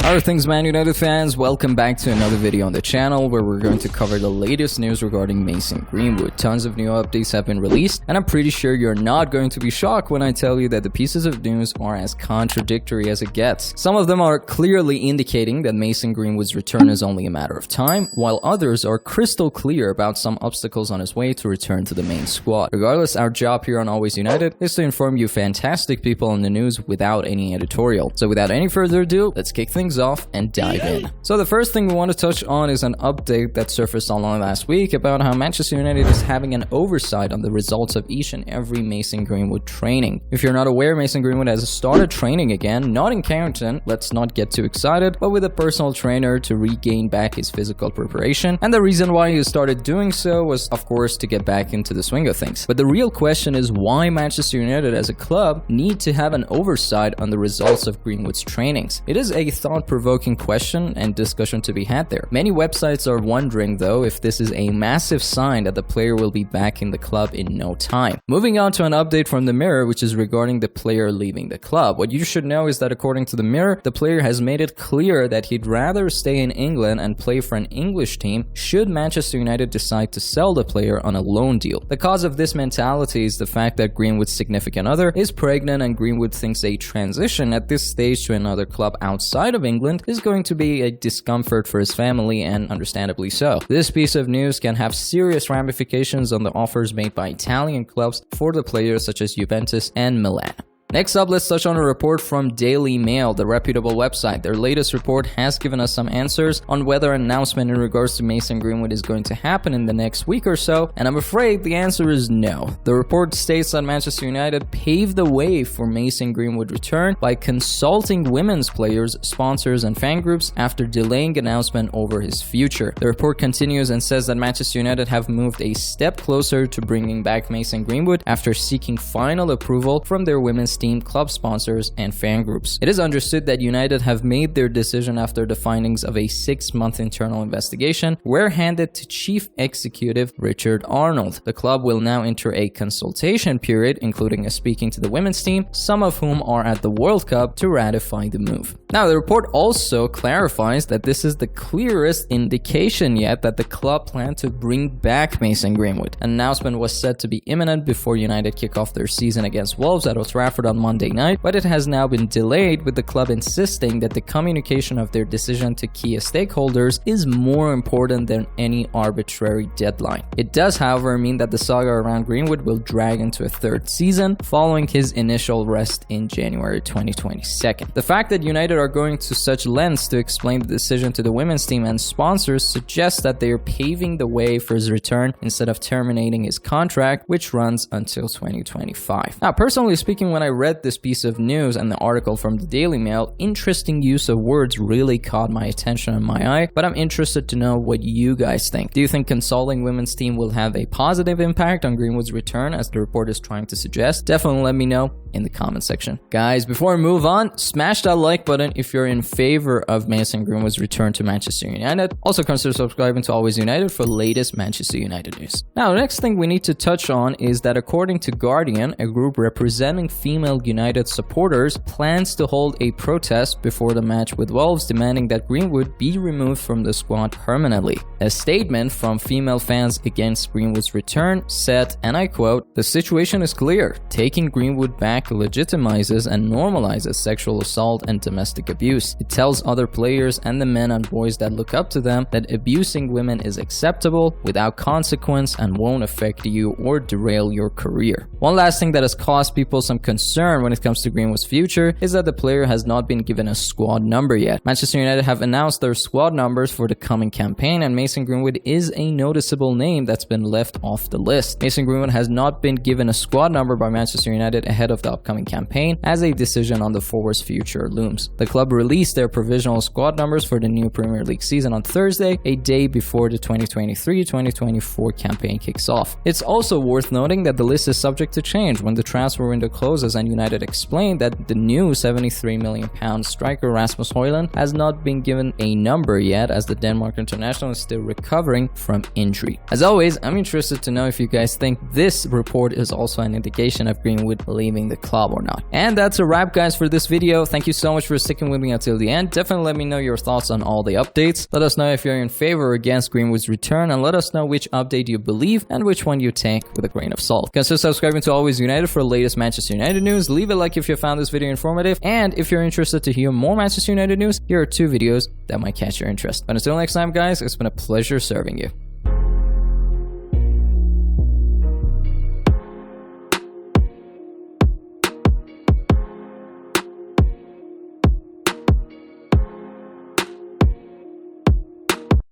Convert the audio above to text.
Alright, things Man United fans, welcome back to another video on the channel where we're going to cover the latest news regarding Mason Greenwood. Tons of new updates have been released, and I'm pretty sure you're not going to be shocked when I tell you that the pieces of news are as contradictory as it gets. Some of them are clearly indicating that Mason Greenwood's return is only a matter of time, while others are crystal clear about some obstacles on his way to return to the main squad. Regardless, our job here on Always United is to inform you fantastic people on the news without any editorial. So without any further ado, let's kick things off and dive in. So the first thing we want to touch on is an update that surfaced online last week about how Manchester United is having an oversight on the results of each and every Mason Greenwood training. If you're not aware, Mason Greenwood has started training again, not in Carrington, let's not get too excited, but with a personal trainer to regain back his physical preparation. And the reason why he started doing so was, of course, to get back into the swing of things. But the real question is why Manchester United as a club need to have an oversight on the results of Greenwood's trainings. It is a thought-provoking question and discussion to be had there. Many websites are wondering though if this is a massive sign that the player will be back in the club in no time. Moving on to an update from the Mirror, which is regarding the player leaving the club. What you should know is that according to the Mirror, the player has made it clear that he'd rather stay in England and play for an English team should Manchester United decide to sell the player on a loan deal. The cause of this mentality is the fact that Greenwood's significant other is pregnant, and Greenwood thinks a transition at this stage to another club outside of England is going to be a discomfort for his family, and understandably so. This piece of news can have serious ramifications on the offers made by Italian clubs for the players such as Juventus and Milan. Next up, let's touch on a report from Daily Mail, the reputable website. Their latest report has given us some answers on whether an announcement in regards to Mason Greenwood is going to happen in the next week or so, and I'm afraid the answer is no. The report states that Manchester United paved the way for Mason Greenwood return by consulting women's players, sponsors, and fan groups after delaying announcement over his future. The report continues and says that Manchester United have moved a step closer to bringing back Mason Greenwood after seeking final approval from their women's team, club sponsors, and fan groups. It is understood that United have made their decision after the findings of a 6-month internal investigation were handed to Chief Executive Richard Arnold. The club will now enter a consultation period, including a speaking to the women's team, some of whom are at the World Cup, to ratify the move. Now, the report also clarifies that this is the clearest indication yet that the club plan to bring back Mason Greenwood. An announcement was said to be imminent before United kick off their season against Wolves at Old Trafford on Monday night, but it has now been delayed, with the club insisting that the communication of their decision to key stakeholders is more important than any arbitrary deadline. It does, however, mean that the saga around Greenwood will drag into a third season following his initial rest in January 2022. The fact that United are going to such lengths to explain the decision to the women's team and sponsors suggests that they are paving the way for his return instead of terminating his contract, which runs until 2025. Now, personally speaking, when I read this piece of news and the article from the Daily Mail, interesting use of words really caught my attention and my eye, but I'm interested to know what you guys think. Do you think consulting women's team will have a positive impact on Greenwood's return, as the report is trying to suggest? Definitely let me know in the comment section. Guys, before we move on, smash that like button if you're in favor of Mason Greenwood's return to Manchester United. Also consider subscribing to Always United for latest Manchester United news. Now, the next thing we need to touch on is that according to Guardian, a group representing female United supporters plans to hold a protest before the match with Wolves, demanding that Greenwood be removed from the squad permanently. A statement from female fans against Greenwood's return said, and I quote, "The situation is clear. Taking Greenwood back legitimizes and normalizes sexual assault and domestic abuse. It tells other players and the men and boys that look up to them that abusing women is acceptable, without consequence, and won't affect you or derail your career." One last thing that has caused people some concern when it comes to Greenwood's future is that the player has not been given a squad number yet. Manchester United have announced their squad numbers for the coming campaign, and Mason Greenwood is a noticeable name that's been left off the list. Mason Greenwood has not been given a squad number by Manchester United ahead of the upcoming campaign, as a decision on the forward's future looms. The club released their provisional squad numbers for the new Premier League season on Thursday, a day before the 2023-2024 campaign kicks off. It's also worth noting that the list is subject to change when the transfer window closes and Man United explained that the new £73 million striker Rasmus Højlund has not been given a number yet, as the Denmark international is still recovering from injury. As always, I'm interested to know if you guys think this report is also an indication of Greenwood leaving the club or not. And that's a wrap, guys, for this video. Thank you so much for sticking with me until the end. Definitely let me know your thoughts on all the updates. Let us know if you're in favor or against Greenwood's return, and let us know which update you believe and which one you take with a grain of salt. Consider subscribing to Always United for the latest Manchester United news. Leave a like if you found this video informative, and if you're interested to hear more Manchester United news, here are 2 videos that might catch your interest. But until next time, guys, it's been a pleasure serving you.